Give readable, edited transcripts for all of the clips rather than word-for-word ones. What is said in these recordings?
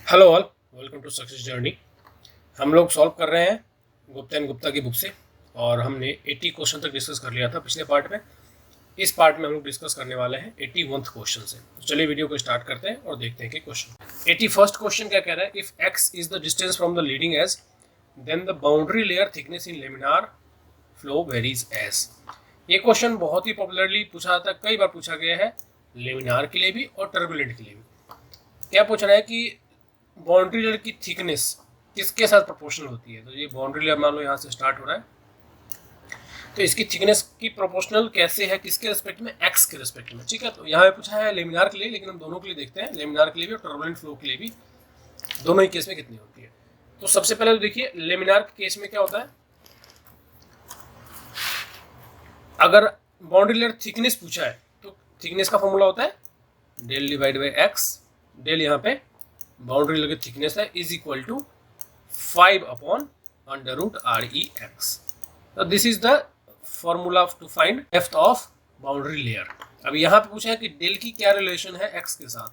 Hello all, welcome to success journey. हम लोग solve कर रहे हैं गुप्ता एंड गुप्ता की बुक से और हमने 80 क्वेश्चन तक डिस्कस कर लिया था पिछले पार्ट में। इस पार्ट में हम लोग डिस्कस करने वाले हैं 81th क्वेश्चन से। तो चलिए वीडियो को स्टार्ट करते हैं और देखते हैं कि क्वेश्चन 81st क्वेश्चन क्या कह रहा है। If X is the distance from the leading edge then the boundary layer thickness in laminar flow varies as. ये क्वेश्चन बहुत ही पॉपुलरली पूछा जाता है, कई बार पूछा गया है लेमिनार के लिए भी और टर्बुलेंट के लिए भी। क्या पूछ रहा है कि बाउंड्री लेयर की थिकनेस किसके साथ प्रोपोर्शनल होती है। तो ये बाउंड्री लेयर मान लो यहाँ से स्टार्ट हो रहा है, तो इसकी थिकनेस की प्रोपोर्शनल कैसे है, किसके रिस्पेक्ट में, एक्स के रिस्पेक्ट में। ठीक है, तो यहाँ पे पूछा है लेमिनार के लिए, लेकिन हम दोनों के लिए देखते हैं, लेमिनार के लिए भी और टर्बुलेंट फ्लो के लिए भी, दोनों ही केस में कितनी होती है। तो सबसे पहले तो देखिए लेमिनार के केस में क्या होता है। अगर बाउंड्री लेयर थिकनेस पूछा है तो थिकनेस का फॉर्मूला होता है del divide by x. Del यहाँ पे बाउंड्री लेयर की थिकनेस है is equal to 5 upon under root R E x. तो this is the formula to find depth of boundary layer. अब यहाँ पे पूछा है कि डेल की क्या रिलेशन है एक्स के साथ,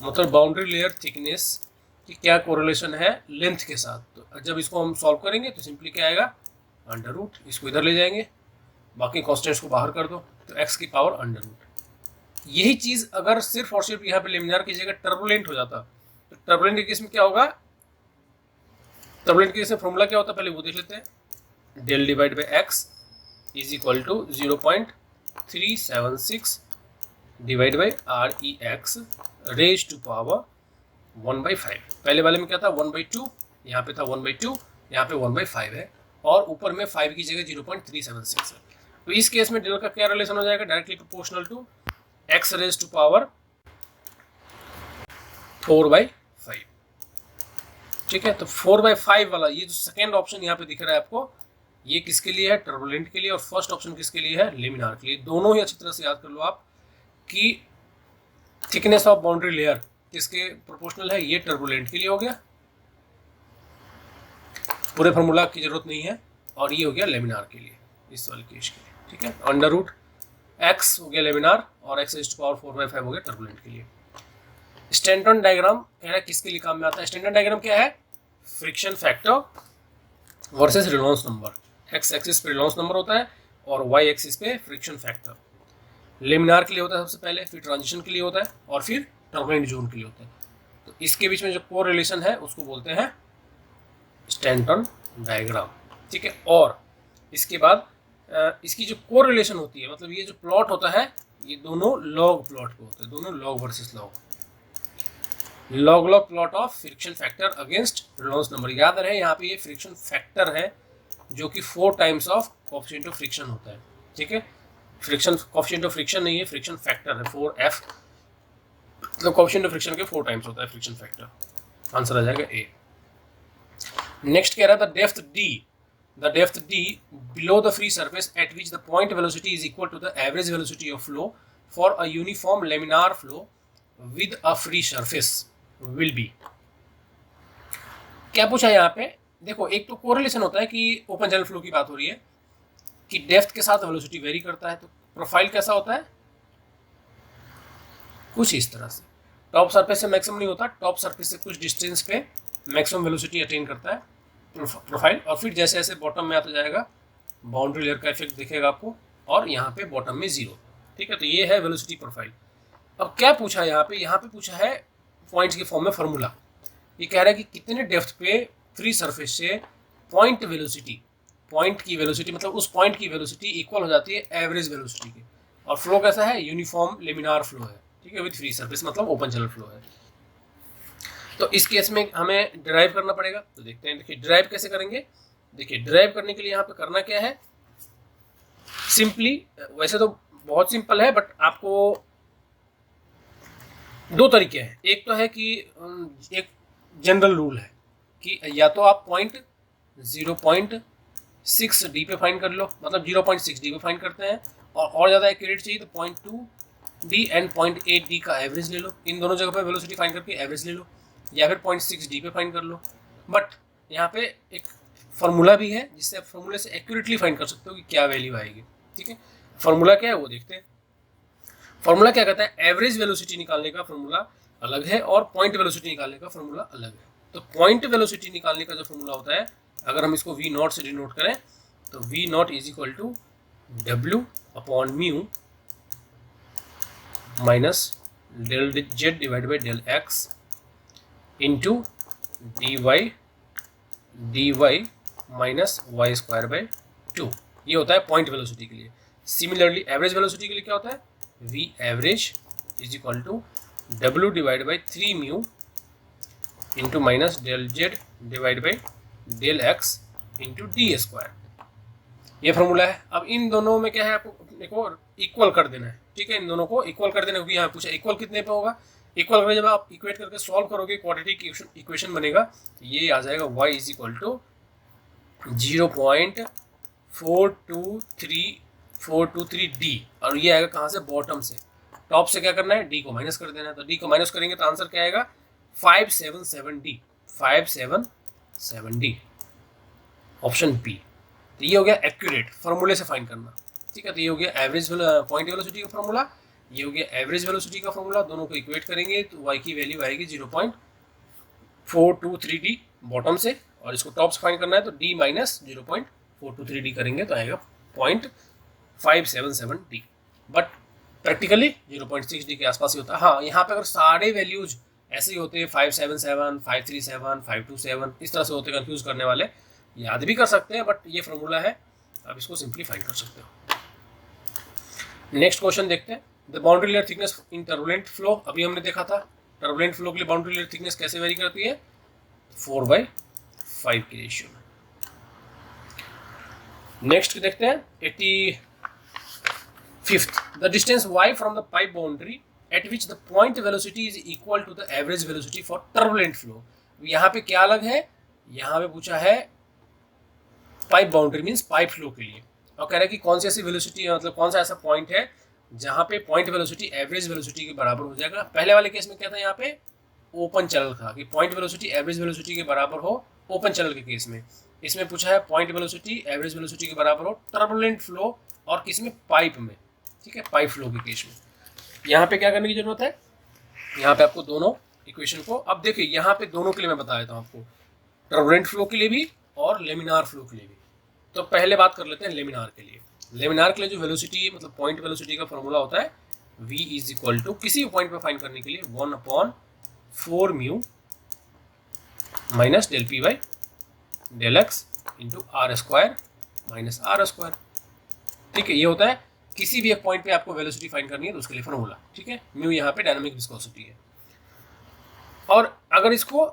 मतलब बाउंड्री लेयर थिकनेस की क्या कोरिलेशन है लेंथ के साथ। तो जब इसको हम सॉल्व करेंगे तो सिंपली क्या आएगा, अंडर रूट, इसको इधर ले जाएंगे, बाकी कॉन्स्टेंट्स को बाहर कर दो, तो एक्स की पावर अंडर रूट। यही चीज अगर सिर्फ और सिर्फ यहाँ पे लेमिनार की जगह टर्बुलेंट हो जाता तो टर्बुलेंट के केस में क्या होगा। टर्बुलेंट के केस में फॉर्मूला क्या होता है पहले वो देख लेते हैं। Del divide by X is equal to 0.376 divide by R E X raise to power 1/5। पहले वाले में क्या था 1/2, यहाँ पे था 1/2, यहाँ पे 1/5 है और ऊपर में 5 की जगह 0.376 है। तो इस केस में डेल का क्या रिलेशन हो जाएगा, directly proportional to X raise to power 4/5। ठीक है, तो 4/5 वाला ये जो सेकेंड ऑप्शन यहाँ पे दिख रहा है आपको, ये किसके लिए है, टर्बुलेंट के लिए, और फर्स्ट ऑप्शन किसके लिए है, लेमिनार के लिए। दोनों ही अच्छी तरह से याद कर लो आप कि थिकनेस ऑफ बाउंड्री लेयर किसके प्रोपोर्शनल है, ये टर्बुलेंट के लिए हो गया, पूरे फॉर्मूला की जरूरत नहीं है, और ये हो गया लेमिनार के लिए, इस वाले केस के लिए। ठीक है, अंडर रूट एक्स हो गया लेमिनार और एक्स रेज टू पावर 4/5 हो गया टर्बुलेंट के लिए। स्टैंटन डायग्राम कह रहा है किसके लिए काम में आता है। स्टैंटन डायग्राम क्या है, friction factor versus Reynolds number. X axis पे रेनॉल्ड्स नंबर होता है और वाई एक्सिस पे फ्रिक्शन फैक्टर। लेमिनार के लिए होता है सबसे पहले, फिर ट्रांजिशन के लिए होता है और फिर टर्बुलेंट जोन के लिए होता है। तो इसके बीच में जो को रिलेशन है उसको बोलते हैं स्टैंटन डायग्राम। ठीक है, और इसके बाद इसकी जो को रिलेशन होती है, मतलब ये जो प्लॉट होता है ये दोनों लॉग प्लॉट को होता है, दोनों log versus log, log log plot of friction factor against Reynolds number. याद रहे यहाँ पे ये फ्रिक्शन फैक्टर है जो कि 4 times of coefficient of friction होता है। ठीक है, फ्रिक्शन कोएफिशिएंट ऑफ फ्रिक्शन नहीं है, फ्रिक्शन फैक्टर है 4f, मतलब कोएफिशिएंट ऑफ फ्रिक्शन के 4 टाइम्स होता है फ्रिक्शन फैक्टर। आंसर आ जाएगा ए। नेक्स्ट कह रहा था depth D, the depth d below the free surface at which the point velocity is equal to the average velocity of flow for a uniform laminar flow with a free surface will be। क्या पूछा यहाँ पे, देखो एक तो correlation होता है कि ओपन चैनल फ्लो की बात हो रही है कि डेप्थ के साथ वेलोसिटी वेरी करता है, तो प्रोफाइल कैसा होता है, कुछ इस तरह से। टॉप सरफेस से मैक्सिमम नहीं होता, टॉप सरफेस से कुछ डिस्टेंस पे मैक्सिमम वेलोसिटी अटेन करता है प्रोफाइल, और फिर जैसे जैसे बॉटम में आता जाएगा बाउंड्री लेयर का इफेक्ट दिखेगा आपको, और यहाँ पे बॉटम में 0। ठीक है, तो ये है वेलोसिटी प्रोफाइल। अब क्या पूछा है यहाँ पे पूछा है पॉइंट्स के फॉर्म में फॉर्मूला। ये कह रहा है कि कितने डेप्थ पे फ्री सरफेस से पॉइंट वेलोसिटी, पॉइंट की वेलोसिटी मतलब उस पॉइंट की वेलोसिटी इक्वल हो जाती है एवरेज वेलोसिटी के, और फ्लो कैसा है, यूनिफॉर्म लेमिनार फ्लो है। ठीक है, विद फ्री सरफेस मतलब ओपन चैनल फ्लो है। तो इस केस में हमें ड्राइव करना पड़ेगा, तो देखते हैं। देखिए ड्राइव कैसे करेंगे, देखिए ड्राइव करने के लिए यहाँ पे करना क्या है, सिंपली, वैसे तो बहुत सिंपल है बट आपको 2 तरीके हैं। एक तो है कि एक जनरल रूल है कि या तो आप पॉइंट 0.6 डी पे फाइंड कर लो, मतलब 0.6 डी पे फाइंड करते हैं, और ज़्यादा एक्यूरेट चाहिए तो 0.2 डी एंड 0.8 डी का एवरेज ले लो, इन दोनों जगह पे वेलोसिटी फाइंड करके एवरेज ले लो, या फिर 0.6 डी पे फाइंड कर लो। बट यहाँ पे एक फार्मूला भी है जिससे आप फार्मूले से एक्यूरेटली फाइंड कर सकते हो कि क्या वैल्यू आएगी। ठीक है, फार्मूला क्या है वो देखते हैं। फार्मूला क्या कहता है, एवरेज वेलोसिटी निकालने का फार्मूला अलग है और पॉइंट वेलोसिटी निकालने का फॉर्मूला अलग है। तो पॉइंट वेलोसिटी निकालने का जो फॉर्मूला होता है, अगर हम इसको वी नॉट से डिनोट करें तो V not is equal to W upon mu minus del Z divide by del X into D Y minus Y square by 2। ये होता है पॉइंट वेलोसिटी के लिए। सिमिलरली एवरेज वेलोसिटी के लिए क्या होता है, V average is equal to W divide by 3 mu into minus del Z divide by del X into D square. ये फॉर्मूला है। अब इन दोनों में क्या है, आपको इक्वल कर देना है, ठीक है। इन दोनों को इक्वल कर देना, क्योंकि यहाँ पूछा इक्वल कितने पे होगा। इक्वल करके जब आप इक्वेट करके सॉल्व करोगे क्वाड्रेटिक इक्वेशन बनेगा, तो ये आ जाएगा y is equal to 0.423423 D, और ये आएगा कहाँ से, बॉटम से। टॉप से क्या करना है, डी को माइनस कर देना है। तो डी को माइनस करेंगे तो आंसर क्या आएगा, 577 डी, ऑप्शन बी। तो ये हो गया एक्यूरेट फॉर्मूले से फाइंड करना, ठीक है। तो ये हो गया एवरेज पॉइंट वेलोसिटी का फॉर्मूला, ये हो गया एवरेज वेलोसिटी का फॉर्मूला। दोनों को इक्वेट करेंगे तो y की वैल्यू आएगी 0.423 डी बॉटम से, और इसको टॉप से फाइंड करना है तो d माइनस 0.423 डी करेंगे तो आएगा 0.577 डी। बट प्रैक्टिकली 0.6 डी के आसपास ही होता है। हाँ, यहाँ पे अगर सारे वैल्यूज ऐसे ही होते हैं 577, 537, 527 इस तरह से होते, कंफ्यूज करने वाले, याद भी कर सकते हैं, बट ये फॉर्मूला है, आप इसको सिंप्लीफाई कर सकते हो। नेक्स्ट क्वेश्चन देखते हैं। The boundary layer thickness in turbulent flow, अभी हमने देखा था टर्बुलेंट फ्लो के लिए बाउंड्री लेयर थिकनेस कैसे वेरी करती है, 4/5 की रेशियो में। नेक्स्ट देखते हैं 85th। The distance y from the pipe boundary at which the point velocity is equal to the average velocity for turbulent flow. यहाँ पे क्या अलग है, यहाँ पे पूछा है pipe boundary means pipe flow के लिए, और कह रहा है कि कौन सी ऐसी वेलोसिटी, मतलब कौन सा ऐसा पॉइंट है जहाँ पे पॉइंट वेलोसिटी एवरेज वेलोसिटी के बराबर हो जाएगा। पहले वाले केस में क्या था, यहाँ पे ओपन चैनल था कि पॉइंट वेलोसिटी एवरेज वेलोसिटी के बराबर हो ओपन चैनल के केस में। इसमें पूछा है पॉइंट वेलोसिटी एवरेज वेलोसिटी के बराबर हो टर्बुलेंट फ्लो और किसमें, पाइप में, ठीक है, पाइप फ्लो के केस में। यहाँ पे क्या करने की जरूरत है, यहाँ पे आपको दोनों इक्वेशन को, अब देखिए यहाँ पे दोनों के लिए मैं बता देता हूँ आपको, टर्बुलेंट फ्लो के लिए भी और लेमिनार फ्लो के लिए भी। तो पहले बात कर लेते हैं लेमिनार के लिए। लेमिनार के लिए जो वेलोसिटी मतलब पॉइंट वेलोसिटी का फॉर्मूला होता है, v इज इक्वल टू किसी भी पॉइंट पे फाइंड करने के लिए 1/4 mu minus del P by del X into R square minus R square, ठीक है। ये होता है किसी भी एक पॉइंट पे आपको वेलोसिटी फाइंड करनी है तो उसके लिए फॉर्मूला, ठीक है। म्यू यहाँ पे डायनामिक विस्कोसिटी है, और अगर इसको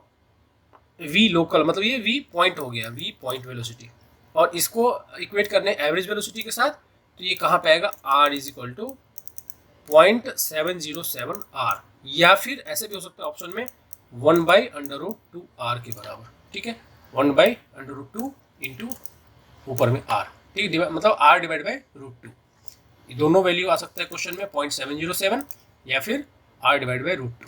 v लोकल मतलब ये v पॉइंट हो गया, v पॉइंट वेलोसिटी, और इसको इक्वेट करने एवरेज वेलोसिटी के साथ, तो ये कहाँ पे आएगा, r is equal to 0.707 r, या फिर ऐसे भी हो सकता है ऑप्शन में 1/√2r के बराबर, ठीक है। 1/√2 इंटू ऊपर में r, ठीक है, मतलब r डिवाइड बाई √2। ये दोनों वैल्यू आ सकता है क्वेश्चन में 0.707 या फिर r डिवाइड बाई √2।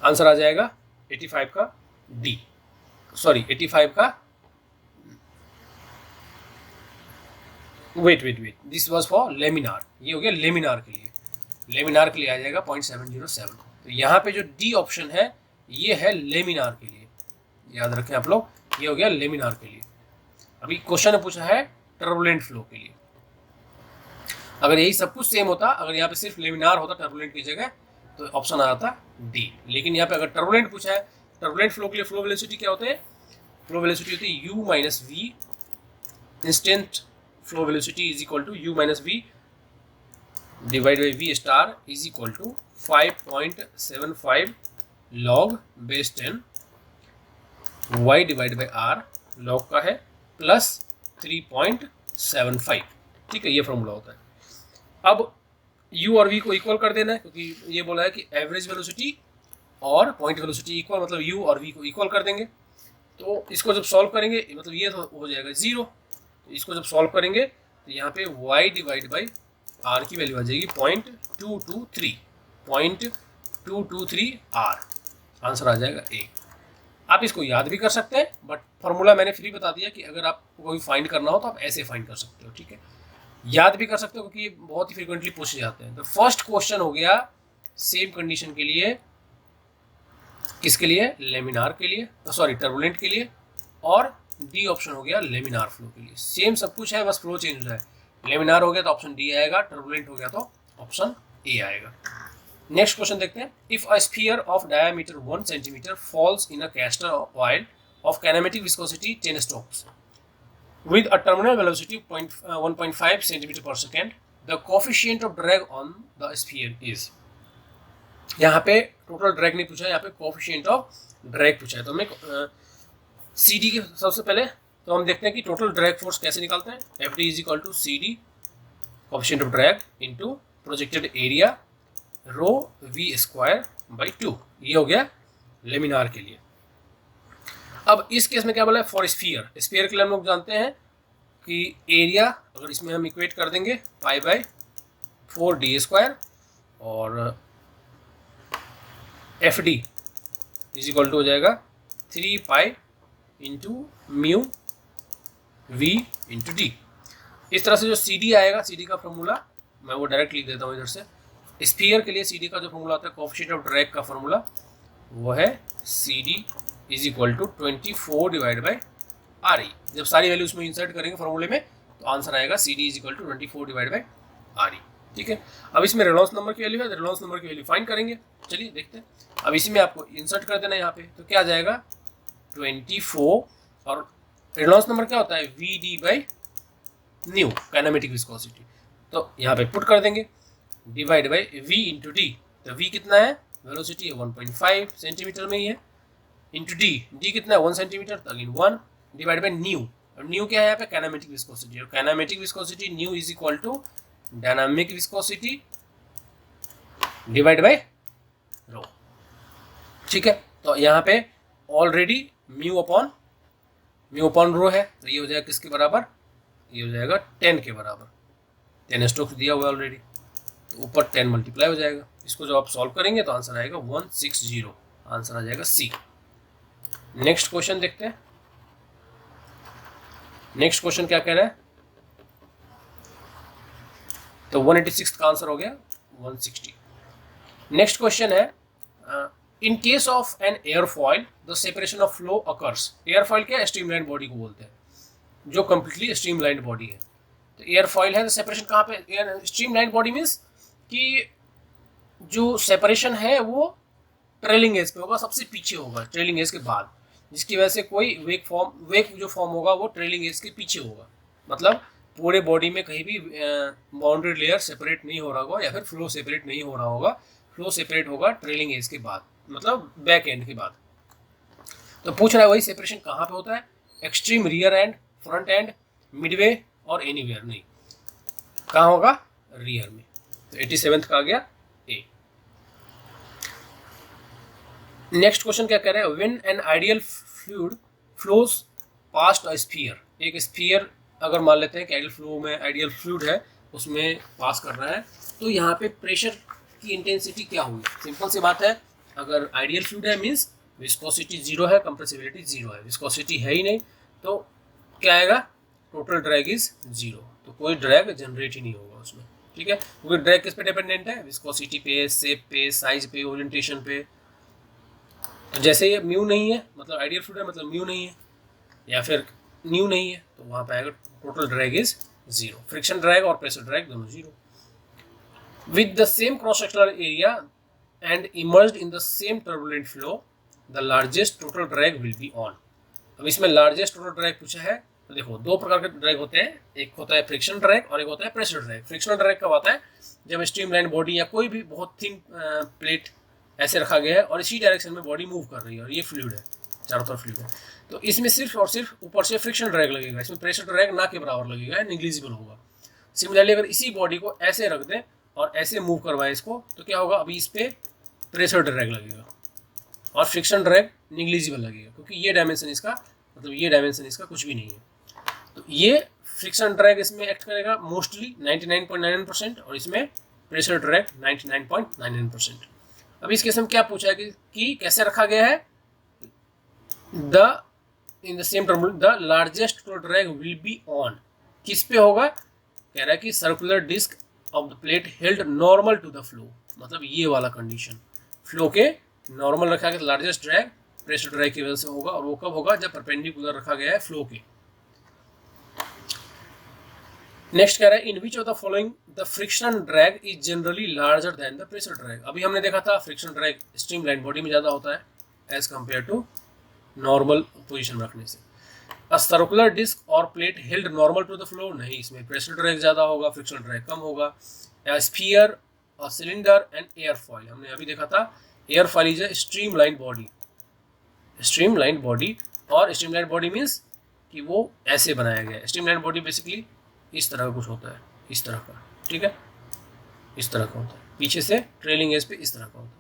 आंसर आ जाएगा 85 का डी, सॉरी 85 का, wait this was for laminar, ये हो गया लेमिनार के लिए। लेमिनार के लिए आ जाएगा 0.707। तो यहाँ पे जो डी ऑप्शन है ये है लेमिनार के लिए, याद रखें आप लोग, ये हो गया लेमिनार के लिए। अभी क्वेश्चन ने पूछा है टर्बुलेंट फ्लो के लिए। अगर यही सब कुछ सेम होता, अगर यहाँ पे सिर्फ लेमिनार होता टर्बुलेंट की जगह, तो ऑप्शन आ जाता डी। लेकिन यहाँ पे अगर टर्बुलेंट पूछा है, टर्बुलेंट फ्लो के लिए फ्लो वेलोसिटी क्या होते हैं, फ्लो वेलोसिटी होती है u minus V, instant flow velocity is equal to u minus V divide by v star is equal to 5.75 log base 10 y divide by r, log का है, plus 3.75, ठीक है। ये फॉर्मूला होता है। अब u और v को इक्वल कर देना है, क्योंकि ये बोला है कि एवरेज वेलोसिटी और पॉइंट वेलोसिटी इक्वल, मतलब u और v को इक्वल कर देंगे। तो इसको जब सॉल्व करेंगे, मतलब ये तो हो जाएगा 0, तो इसको जब सॉल्व करेंगे तो यहाँ पे y डिवाइड बाई r की वैल्यू आ जाएगी 0.223 r, आंसर आ जाएगा a। आप इसको याद भी कर सकते हैं, बट फॉर्मूला मैंने फ्री बता दिया कि अगर आपको कोई फाइंड करना हो तो आप ऐसे फाइंड कर सकते हो, ठीक है। याद भी कर सकते हो क्योंकि ये बहुत ही फ्रिक्वेंटली पूछे जाते हैं। तो फर्स्ट क्वेश्चन हो गया सेम कंडीशन के लिए किसके लिए? लेमिनार के लिए, सॉरी टर्बुलेंट के लिए, और डी ऑप्शन हो गया लेमिनार फ्लो के लिए। सेम सब कुछ है, बस फ्लो चेंज हो जाए। लेमिनार हो गया तो ऑप्शन डी आएगा, टर्बुलेंट हो गया तो ऑप्शन ए आएगा। नेक्स्ट क्वेश्चन देखते हैं। If a sphere of diameter 1 centimetre falls in a castor oil of kinematic viscosity 10 Stokes with a terminal velocity 1.5 centimeter per second, the coefficient of drag on the sphere is। यहाँ पे total drag नहीं पूछा है, यहाँ पे coefficient of drag पूछा है। तो हमें सी डी के सबसे पहले तो हम देखते हैं कि टोटल ड्रैग फोर्स कैसे निकालते हैं। F D is equal to C D coefficient of drag into projected area rho V square by 2। ये हो गया लेमिनार के लिए। अब इस केस में क्या बोला है? फॉर स्फीयर, स्फीयर के लिए हम लोग जानते हैं कि एरिया अगर इसमें हम इक्वेट कर देंगे पाई बाई 4 डी स्क्वायर, और F D is equal to हो जाएगा 3 pi into mu V into D. इस तरह से जो सी डी आएगा, सी डी का फॉर्मूला मैं वो डायरेक्ट लिख देता हूँ इधर से। स्फीयर के लिए सी डी का जो फॉर्मूला आता है, कोएफिशिएंट ऑफ ड्रैग का फॉर्मूला, वो है C D is equal to 24 divide by R E. जब सारी वैल्यू उसमें इंसर्ट करेंगे फॉर्मूले में तो आंसर आएगा C D is equal to 24 divide by R E. ठीक है, अब इसमें रेनॉल्ड्स नंबर की वैल्यू है, रेनॉल्ड्स नंबर की वैल्यू फाइंड करेंगे। चलिए देखते हैं। अब इसी में आपको इंसर्ट कर देना यहाँ पे, तो क्या आ जाएगा 24, और रेनॉल्ड्स नंबर क्या होता है? V D by nu kinematic viscosity. तो यहाँ पे पुट कर देंगे divide by V into D. तो वी कितना है? वेलोसिटी है 1.5 सेंटीमीटर में ही है, इंटू डी, डी कितना है 1 सेंटीमीटर, तो अगेन 1 डिवाइड बाई न्यू। और न्यू क्या है यहाँ पे? Kinematic viscosity. और kinematic viscosity nu is equal to dynamic viscosity divide by rho. ठीक है, तो यहाँ पे ऑलरेडी म्यू अपॉन रो है, तो ये हो जाएगा किसके बराबर? ये हो जाएगा 10 के बराबर। 10 स्ट्रोक्स दिया हुआ है ऑलरेडी, तो ऊपर 10 मल्टीप्लाई हो जाएगा। इसको जब आप सॉल्व करेंगे तो आंसर आएगा 160, आंसर आ जाएगा सी। नेक्स्ट क्वेश्चन देखते हैं। नेक्स्ट क्वेश्चन क्या कह रहा है? तो 186 का आंसर हो गया 160। नेक्स्ट क्वेश्चन है, in case of an airfoil the separation of flow occurs. Airfoil क्या है? स्ट्रीमलाइन बॉडी को बोलते हैं, जो कंप्लीटली स्ट्रीमलाइन बॉडी है। तो एयरफॉइल है तो सेपरेशन कहाँ पे? स्ट्रीमलाइन बॉडी मीन्स कि जो सेपरेशन है वो ट्रेलिंग एज पे होगा, सबसे पीछे होगा, ट्रेलिंग एज के बाद, जिसकी वजह से कोई वेक जो फॉर्म होगा वो ट्रेलिंग एज के पीछे होगा। मतलब पूरे बॉडी में कहीं भी बाउंड्री लेयर सेपरेट नहीं हो रहा होगा, या फिर फ्लो सेपरेट नहीं हो रहा होगा। फ्लो सेपरेट होगा ट्रेलिंग एज के बाद, मतलब बैक एंड के बाद। तो पूछ रहा है वही सेपरेशन कहाँ पे होता है? Extreme rear and, front end, Midway और एनीवेयर नहीं, कहाँ होगा? रियर में। तो 87 का आ गया ए। नेक्स्ट क्वेश्चन क्या कह रहे हैं? When an ideal fluid flows past a sphere. एक स्फीयर अगर मान लेते हैं कि आइडियल फ्लो में आइडियल फ्लूइड है, उसमें पास कर रहा है, तो यहाँ पे प्रेशर की इंटेंसिटी क्या होगी? सिंपल सी बात है, अगर आइडियल फ्लूइड है मीन्स विस्कोसिटी 0 है, कंप्रेसिबिलिटी 0 है। विस्कोसिटी है ही नहीं तो क्या आएगा? टोटल ड्रैग इज 0, तो कोई ड्रैग जनरेट ही नहीं होगा उसमें। ठीक है, क्योंकि ड्रैग किस पे डिपेंडेंट है? विस्कोसिटी पे, शेप पे, साइज पे, ओरिएंटेशन पे। तो जैसे ये म्यू नहीं है, मतलब आइडियल फ्लूइड है, मतलब म्यू नहीं है, या फिर न्यू नहीं है, तो वहाँ पे आएगा total drag is 0। Friction drag और प्रेशर ड्रैग दोनों 0। With the same cross sectional area and emerged in the same turbulent flow the largest total drag will be on. अब इसमें लार्जेस्ट टोटल ड्रैग पूछा है, तो देखो दो प्रकार के ड्रैग होते हैं, एक होता है फ्रिक्शन ड्रैग और एक होता है प्रेशर ड्रैग। फ्रिक्शनल ड्रैग कब आता है? जब स्ट्रीमलाइन बॉडी या कोई भी बहुत थिन प्लेट ऐसे रखा गया है और इसी डायरेक्शन में बॉडी मूव कर रही है और ये फ्लूइड है, चारों तरफ फ्लूइड है, तो इसमें सिर्फ और सिर्फ ऊपर से फ्रिक्शन ड्रैग लगेगा, इसमें प्रेशर ड्रैग ना के बराबर लगेगा, निग्लिजिबल होगा। सिमिलरली अगर इसी बॉडी को ऐसे रख दें और ऐसे मूव करवाएं इसको, तो क्या होगा? अभी इस पर प्रेशर ड्रैग लगेगा और फ्रिक्शन ड्रैग निग्लिजिबल लगेगा, क्योंकि ये डायमेंशन इसका, मतलब ये डायमेंशन इसका कुछ भी नहीं है। तो ये फ्रिक्शन ड्रैग इसमें एक्ट करेगा मोस्टली 99.99% और इसमें प्रेशर ड्रैग 99.99%। अब इस केस में क्या पूछा है कि कैसे रखा गया है? In the same term the largest total drag will be on. किस पे होगा? कह रहा है कि circular disc of the plate held normal to the flow, मतलब ये वाला कंडीशन, फ्लो के नॉर्मल रखा गया तो लार्जेस्ट ड्रैग प्रेशर ड्रैग की वजह से होगा, और वो कब होगा जब परपेंडिकुलर रखा गया है फ्लो के। नेक्स्ट कह रहा है in which of the following the friction drag is generally larger than the pressure drag. अभी हमने देखा था फ्रिक्शन ड्रैग स्ट्रीमलाइन बॉडी में ज़्यादा होता है as compared to normal position में रखने से। अ सर्कुलर डिस्क और plate held normal to the flow, नहीं, इसमें प्रेशर ड्रैग ज़्यादा होगा, फ्रिक्शन ड्रैग कम होगा। या sphere, a cylinder and air foil, हमने अभी देखा था air foil is a streamline body, streamline body, और स्ट्रीमलाइन बॉडी मीन्स कि वो ऐसे बनाया गया है। स्ट्रीमलाइन बॉडी बेसिकली इस तरह का कुछ होता है, इस तरह का, ठीक है, इस तरह का होता है, पीछे से ट्रेलिंग एज पे इस तरह का होता है।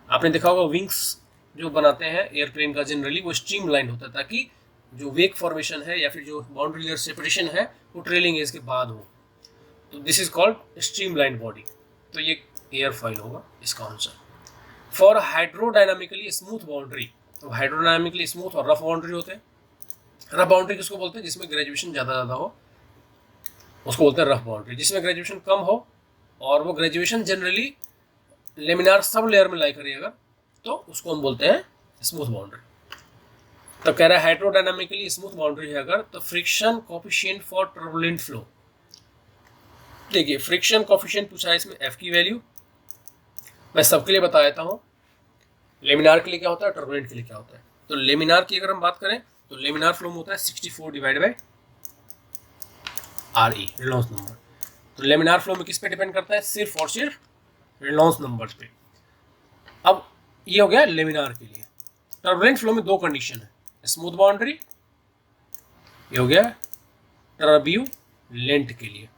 आपने देखा होगा विंग्स जो बनाते हैं एयरप्लेन का जनरली वो स्ट्रीमलाइन होता है, ताकि जो वेक फॉर्मेशन है या फिर जो बाउंड्री लेयर सेपरेशन है वो ट्रेलिंग एज के बाद हो, तो this is called streamline body. तो ये एयर फॉइल होगा इसका आंसर। फॉर हाइड्रोडायनामिकली स्मूथ बाउंड्री, तो हाइड्रोडायनामिकली स्मूथ और रफ बाउंड्री होते हैं। रफ बाउंड्री किसको बोलते हैं? जिसमें ग्रेजुएशन ज़्यादा हो उसको बोलते हैं रफ बाउंड्री। जिसमें ग्रेजुएशन कम हो और वो graduation generally laminar sub layer में लाई करिए अगर, तो उसको हम बोलते हैं स्मूथ बाउंड्री। तो कह रहा है हाइड्रोडायनामिकली स्मूथ बाउंड्री है अगर, तो friction coefficient for turbulent flow. देखिए फ्रिक्शन कोफिशिएंट पूछा है इसमें, एफ की वैल्यू मैं सबके लिए बता देता हूँ। लेमिनार के लिए क्या होता है, टर्बुलेंट के लिए क्या होता है। तो लेमिनार की अगर हम बात करें तो लेमिनार फ्लो में होता है 64 divide by RE, Reynolds number. तो लेमिनार फ्लो में किस पे डिपेंड करता है? सिर्फ और सिर्फ रेनॉल्ड्स नंबर पे। अब ये हो गया लेमिनार के लिए। टर्बुलेंट फ्लो में दो कंडीशन है, स्मूथ बाउंड्री, ये हो गया टर्ब्यूलेंट के लिए,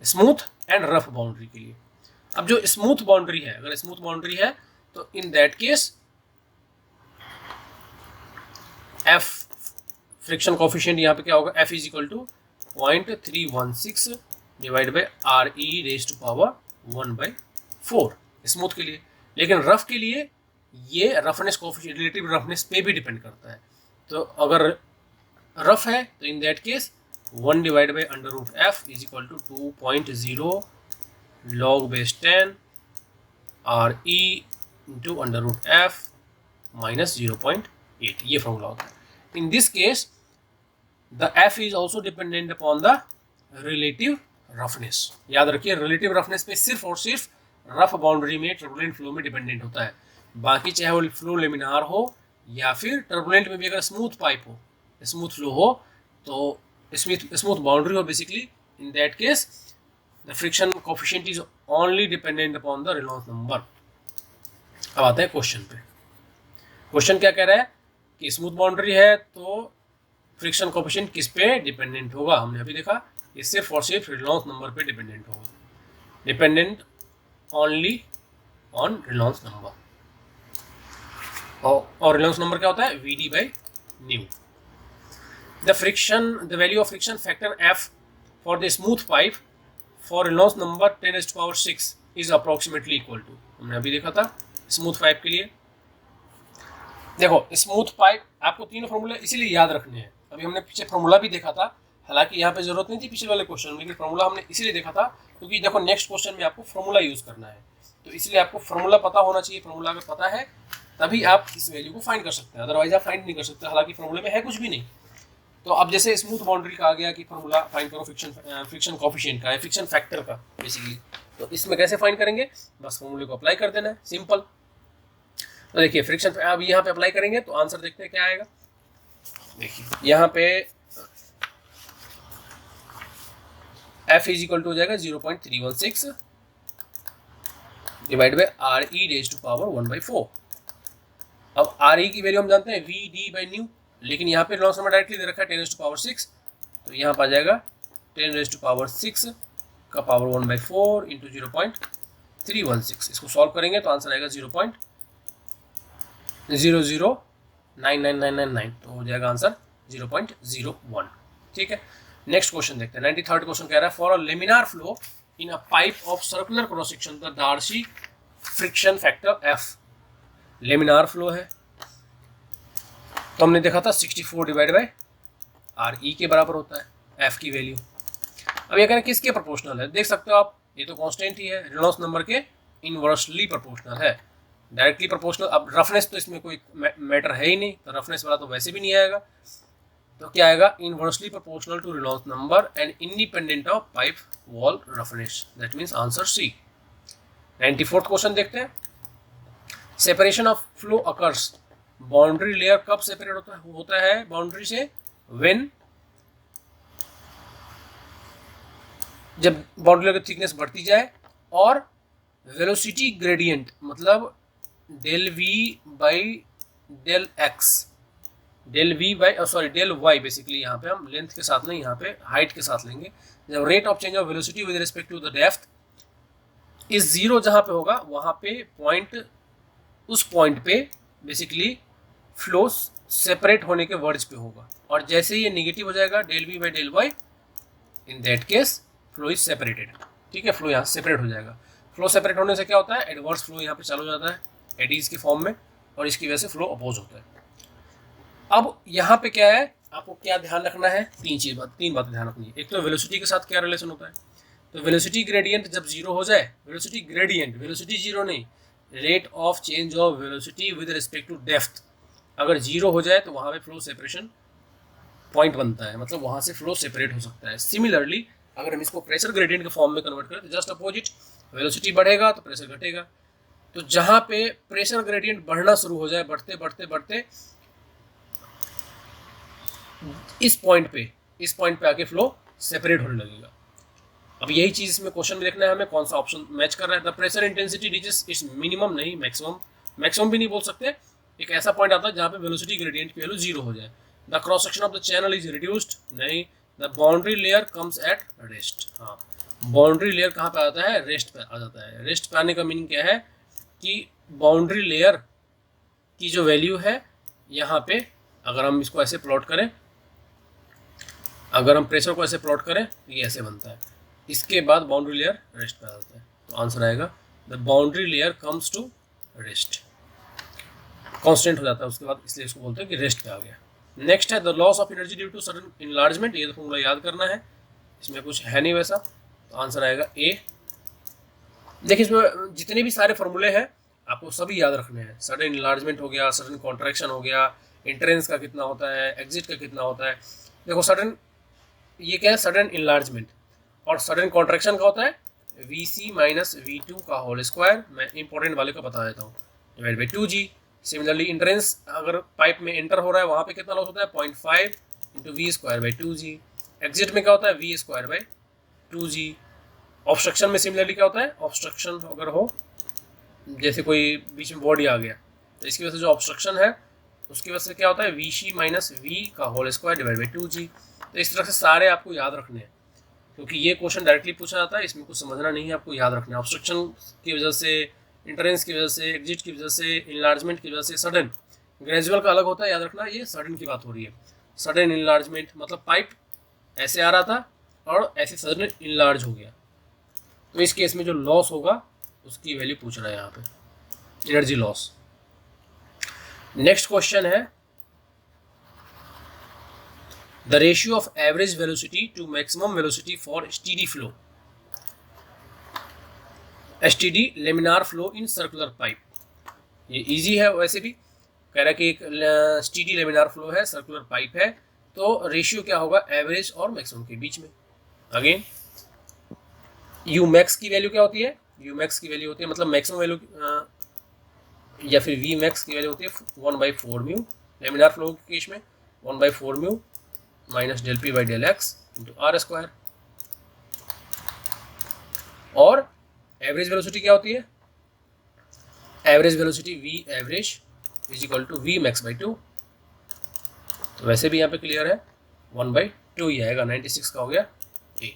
स्मूथ एंड रफ बाउंड्री के लिए। अब जो स्मूथ बाउंड्री है, अगर स्मूथ बाउंड्री है तो in that case F friction coefficient यहाँ पे क्या होगा, F is equal to 0.316 divide by RE raise to power 1/4 smooth के लिए। लेकिन रफ के लिए ये रफनेस कोफिशिएंट, रिलेटिव रफनेस पे भी डिपेंड करता है। तो अगर रफ है तो in that case 1 divide by under root F is equal to 2.0 log base 10 RE into under root F minus 0.8, ये फॉर्मूला होता है। In this case the F is also dependent upon the relative roughness. याद रखिए relative roughness पे सिर्फ और सिर्फ rough boundary में टर्बुलेंट फ्लो में डिपेंडेंट होता है। बाकी चाहे वो फ्लो लेमिनार हो या फिर टर्बुलेंट में भी अगर स्मूथ पाइप हो, स्मूथ फ्लो हो, तो स्मूथ बाउंड्री हो basically, in that case the friction coefficient is only dependent upon the Reynolds number. अब आता है क्वेश्चन पे। क्वेश्चन क्या कह रहा है कि स्मूथ बाउंड्री है तो फ्रिक्शन कोफिशिएंट किस पे डिपेंडेंट होगा? हमने अभी देखा ये सिर्फ और सिर्फ रेनॉल्ड्स नंबर पे डिपेंडेंट होगा, dependent only on Reynolds number. और रेनॉल्ड्स नंबर क्या होता है? VD by nu. The value of friction factor F for the smooth pipe for Reynolds number 10⁻⁶ is approximately equal to, हमने अभी देखा था स्मूथ पाइप के लिए। देखो स्मूथ पाइप आपको तीनों फॉर्मूले इसीलिए याद रखने हैं। अभी हमने पीछे फॉर्मूला भी देखा था, हालांकि यहाँ पे जरूरत नहीं थी पिछले वाले क्वेश्चन में, लेकिन फॉर्मूला हमने इसीलिए देखा था क्योंकि देखो नेक्स्ट क्वेश्चन में आपको फॉर्मूला यूज करना है, तो इसलिए आपको फॉर्मूला पता होना चाहिए। फॉर्मूला अगर पता है तभी आप इस वैल्यू को फाइंड कर सकते हैं, अदरवाइज आप फाइंड नहीं कर सकते, हालांकि फॉर्मूले में है कुछ भी नहीं। तो अब जैसे स्मूथ बाउंड्री का आ गया कि फॉर्मूला फाइंड करो फ्रिक्शन कोफिशिएंट का, फ्रिक्शन फैक्टर का बेसिकली, तो इसमें कैसे फाइंड करेंगे? बस फॉर्मूले को अप्लाई कर देना है, सिंपल। तो देखिए फ्रिक्शन अब यहाँ पे अप्लाई करेंगे तो आंसर देखते हैं क्या आएगा। देखिए यहाँ पे F इज इक्वल टू हो जाएगा 0.316 divide by RE raise to power 1/4। अब RE की वैल्यू हम जानते हैं VD बाई न्यू, लेकिन यहाँ पे रेनॉल्ड्स नंबर डायरेक्टली दे रखा है 10⁻⁶, तो यहाँ पर आ जाएगा 10⁻�6 का पावर 1/4 इंटू 0.316। इसको सॉल्व करेंगे तो आंसर आएगा 0.0099999, तो हो जाएगा आंसर 0.01। ठीक है, नेक्स्ट क्वेश्चन देखते हैं। 93rd क्वेश्चन कह रहा है for a laminar flow in a pipe of circular cross section the Darcy friction factor F। Laminar flow है तो हमने देखा था 64 डिवाइड बाई RE के बराबर होता है F की वैल्यू। अब ये कह रहे हैं किसके प्रोपोर्शनल है? देख सकते हो आप, ये तो कांस्टेंट ही है, रेनॉल्ड्स नंबर के इनवर्सली प्रोपोर्शनल है। Directly proportional. अब रफनेस तो इसमें कोई मैटर है ही नहीं, तो रफनेस वाला तो वैसे भी नहीं आएगा। तो क्या आएगा, inversely proportional to Reynolds number and independent of pipe wall roughness, that means answer C. 94th question देखते हैं। Separation of flow occurs, boundary layer कब सेपरेट होता है बाउंड्री से, व्हेन, जब बाउंड्री लेयर की थिकनेस बढ़ती जाए, और वेलोसिटी ग्रेडियंट मतलब del V by del X, del V by sorry del Y, basically यहाँ पे हम लेंथ के साथ नहीं, यहाँ पे हाइट के साथ लेंगे। जब rate of change of velocity with respect to the depth is zero जहाँ पे होगा, वहाँ पे पॉइंट, उस पॉइंट पे बेसिकली फ्लो सेपरेट होने के वर्ड्स पे होगा, और जैसे ही ये निगेटिव हो जाएगा del V by del Y, in that case flow is separated. ठीक है, फ्लो यहाँ सेपरेट हो जाएगा। फ्लो सेपरेट होने से क्या होता है, एडवर्स फ्लो यहाँ पे चालू हो जाता है एडीज के फॉर्म में, और इसकी वजह से फ्लो अपोज होता है। अब यहाँ पे क्या है, आपको क्या ध्यान रखना है, तीन बातें ध्यान रखनी है। एक तो वेलोसिटी के साथ क्या रिलेशन होता है, तो वेलोसिटी ग्रेडियंट जब जीरो हो जाए, वेलोसिटी ग्रेडियंट, वेलोसिटी जीरो नहीं, rate of change of velocity with respect to depth अगर जीरो हो जाए तो वहाँ पे फ्लो सेपरेशन पॉइंट बनता है, मतलब वहाँ से फ्लो सेपरेट हो सकता है। सिमिलरली अगर हम इसको प्रेशर ग्रेडियंट के फॉर्म में कन्वर्ट करें तो जस्ट अपोजिट, वेलोसिटी बढ़ेगा तो प्रेशर घटेगा। तो जहाँ पे प्रेशर ग्रेडियंट बढ़ना शुरू हो जाए, बढ़ते बढ़ते बढ़ते इस पॉइंट पे आके फ्लो सेपरेट होने लगेगा। अब यही चीज़ इसमें क्वेश्चन में देखना है हमें, कौन सा ऑप्शन मैच कर रहा है। The pressure intensity reaches it's minimum, नहीं मैक्सिमम, मैक्सिमम भी नहीं बोल सकते, एक ऐसा पॉइंट आता है जहाँ पे वेलोसिटी ग्रेडियंट की वैल्यू जीरो हो जाए। The cross section of the channel is reduced, नहीं। The boundary layer comes at rest, हाँ बाउंड्री लेयर कहाँ पे आता है, रेस्ट पे आ जाता है। रेस्ट पे आने का मीनिंग क्या है कि बाउंड्री लेयर की जो वैल्यू है यहाँ पे, अगर हम इसको ऐसे प्लॉट करें, अगर हम प्रेशर को ऐसे प्लॉट करें तो ये ऐसे बनता है, इसके बाद बाउंड्री लेयर रेस्ट पे आ जाता है। तो आंसर आएगा the boundary layer comes to rest, constant हो जाता है उसके बाद, इसलिए इसको बोलते हैं कि रेस्ट पे आ गया। नेक्स्ट है the loss of energy due to sudden enlargement, ये तो फॉर्मूला याद करना है, इसमें कुछ है नहीं वैसा, तो आंसर आएगा ए। देखिए इसमें जितने भी सारे फॉर्मूले हैं आपको सभी याद रखने हैं। सडन इनलार्जमेंट हो गया, सडन कॉन्ट्रैक्शन हो गया, एंट्रेंस का कितना होता है, एग्जिट का कितना होता है। देखो सडन, ये क्या है, सडन इनलार्जमेंट, और सडन कॉन्ट्रैक्शन का होता है VC माइनस V2 का होल स्क्वायर, मैं इंपॉर्टेंट वाले का बता देता हूँ, divide by 2G। Similarly entrance अगर पाइप में एंटर हो रहा है वहाँ पे कितना लॉस होता है, 0.5 into V square by 2G। Exit में क्या होता है, V square by 2G। Obstruction में सिमिलरली क्या होता है, ऑब्स्ट्रक्शन अगर हो, जैसे कोई बीच में बॉडी आ गया तो इसकी वजह से जो ऑब्स्ट्रक्शन है उसकी वजह से क्या होता है, VC माइनस V का whole square divide by 2G। तो इस तरह से सारे आपको याद रखने हैं, क्योंकि ये क्वेश्चन डायरेक्टली पूछा जाता है, इसमें कुछ समझना नहीं है, आपको याद रखना है। ऑब्स्ट्रक्शन की वजह से, इंट्रेंस की वजह से, एग्जिट की वजह से, इनलार्जमेंट की वजह से, सडन, ग्रेजुअल का अलग होता है, याद रखना, ये सडन की बात हो रही है। सडन इनलार्जमेंट मतलब पाइप ऐसे आ रहा था और ऐसे सडन इनलार्ज हो गया, तो इस केस में जो लॉस होगा उसकी वैल्यू पूछ रहा है यहाँ पे, एनर्जी लॉस। नेक्स्ट क्वेश्चन है the ratio of average velocity to maximum velocity for steady flow, STD laminar flow in circular pipe. ये इजी है, वैसे भी कह रहा है कि एक स्टीडी लेमिनार फ्लो है, सर्कुलर पाइप है, तो रेशियो क्या होगा एवरेज और मैक्सिमम के बीच में। अगेन यू मैक्स की वैल्यू क्या होती है, यू मैक्स की वैल्यू होती है मतलब मैक्सिमम वैल्यू, या फिर वी मैक्स की वैल्यू होती है 1/4 म्यू, लेमिनार फ्लो के केस में 1/4 mu minus del P by del X into R square. और एवरेज वेलोसिटी क्या होती है, average velocity V average is equal to V max by 2। तो वैसे भी यहाँ पे क्लियर है, 1/2 ही आएगा, 96 का हो गया A.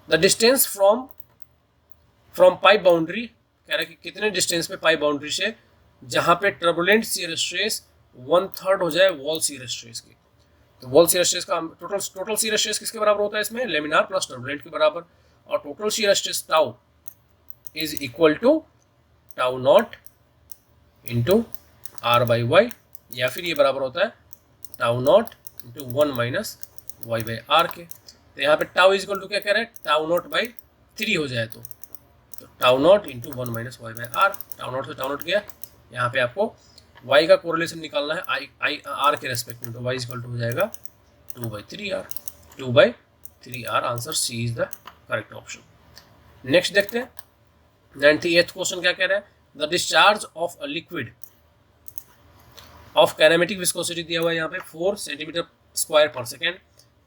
The distance from pipe boundary, कह रहा है कि कितने डिस्टेंस पे पाइप बाउंड्री से जहाँ पे टर्बुलेंट शियर स्ट्रेस 1/3 हो जाए वॉल शियर स्ट्रेस की। तो वॉल शियर स्ट्रेस का टोटल शियर स्ट्रेस किसके बराबर होता है इसमें, लेमिनार प्लस टर्बुलेंट के बराबर, और total shear stress tau is equal to tau not into R by Y, या फिर ये बराबर होता है tau not into 1 minus Y by R के। तो यहाँ पे टाउ इज इक्वल टू क्या कह रहे हैं, टाउ नॉट बाई 3 हो जाए तो tau not into 1 minus Y by R, tau not से टाउ नॉट गया, यहाँ पे आपको y का कोरिलेशन निकालना है आई r के रेस्पेक्ट में, तो y इक्वल टू हो जाएगा 2/3r। 2/3r, answer C is the correct option. Next देखते हैं 98th क्वेश्चन क्या कह रहा है, the discharge of a liquid of kinematic viscosity दिया हुआ है यहाँ पे 4 centimetre square per second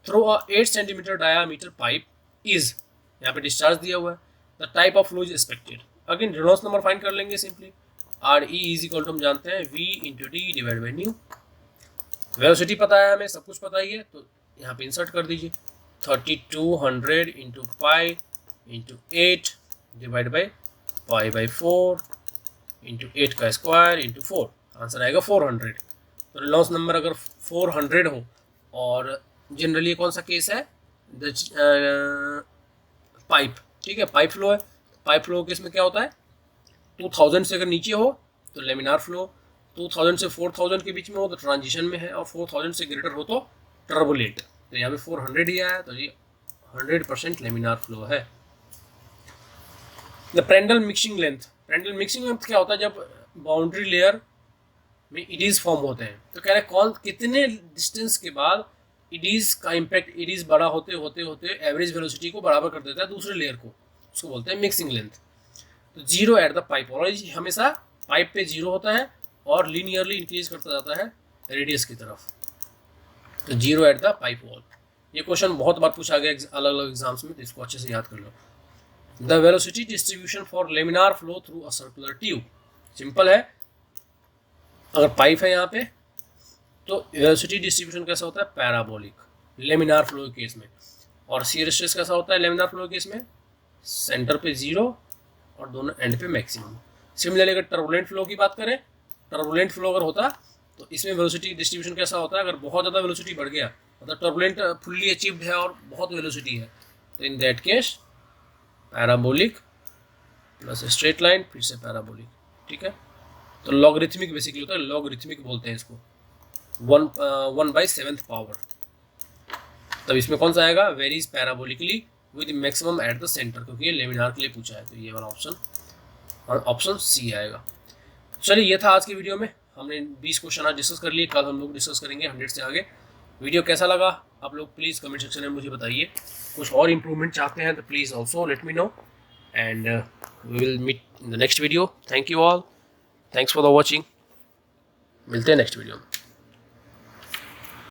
through a 8 centimetre diameter pipe is, यहाँ पे डिस्चार्ज दिया हुआ है, the type of flow is expected. Again Reynolds number find कर लेंगे simply, R E is equal to हम जानते हैं v into D divide by new. Velocity पता है हमें, सब कुछ पता ही है, तो यहाँ पे इंसर्ट कर दीजिए 3200 into pi into 8 divide by pi by 4 into 8 का स्क्वायर इंटू 4, आंसर आएगा 400। तो रेनॉल्ड्स नंबर अगर 400 हो, और जनरली कौन सा केस है, पाइप, ठीक है, पाइप फ्लो है। पाइप फ्लो केस में क्या होता है, 2000 से अगर नीचे हो तो लेमिनार फ्लो, 2000 से 4000 के बीच में हो तो ट्रांजिशन में है, और 4000 से ग्रेटर हो तो टर्बुलेंट। तो यहाँ पे 400 ही आया, तो ये 100% लेमिनार फ्लो है। The Prandtl mixing length, Prandtl mixing length क्या होता है, जब बाउंड्री लेयर में इडीज फॉर्म होते हैं, तो कह रहे हैं कौन कितने डिस्टेंस के बाद इडीज का इम्पैक्ट, इडीज बड़ा होते होते होते एवरेज वेलोसिटी को बराबर कर देता है दूसरे लेयर को, उसको बोलते हैं मिक्सिंग लेंथ। तो जीरो एट द पाइप, और हमेशा पाइप पे जीरो होता है और लीनियरली इंक्रीज करता जाता है रेडियस की तरफ, तो zero at the pipe wall. ये क्वेश्चन बहुत बार पूछा गया अलग अलग एग्जाम्स में, तो इसको अच्छे से याद कर लो। The velocity distribution for laminar flow through a circular tube, simple है, अगर पाइप है यहाँ पे तो वेलोसिटी डिस्ट्रीब्यूशन कैसा होता है, पैराबोलिक लेमिनार फ्लो के केस में, और शियर स्ट्रेस कैसा होता है लेमिनार फ्लो केस में, सेंटर पे जीरो और दोनों एंड पे मैक्सिमम। सिमिलरली अगर टर्बुलेंट फ्लो की बात करें, टर्बुलेंट फ्लो अगर होता तो इसमें वेलोसिटी डिस्ट्रीब्यूशन कैसा होता है, अगर बहुत ज़्यादा वेलोसिटी बढ़ गया, मतलब टर्बुलेंट फुल्ली अचीव्ड है और बहुत वेलोसिटी है, तो in that case parabolic plus straight line फिर से पैराबोलिक, ठीक है। तो लॉगरिथमिक बेसिकली होता है, लॉगरिथमिक बोलते हैं इसको, 1/7 पावर। तब इसमें कौन सा आएगा, varies parabolically with maximum at the centre, क्योंकि ये लेमिनार के लिए पूछा है, तो ये वाला ऑप्शन, और ऑप्शन सी आएगा। चलिए ये था आज की वीडियो में, हमने 20 क्वेश्चन आज डिस्कस कर लिए, कल हम लोग डिस्कस करेंगे 100 से आगे। वीडियो कैसा लगा आप लोग प्लीज़ कमेंट सेक्शन में मुझे बताइए, कुछ और इम्प्रूवमेंट चाहते हैं तो please also let me know, and we will meet in the next video. Thank you all, thanks for the watching, मिलते हैं नेक्स्ट वीडियो में।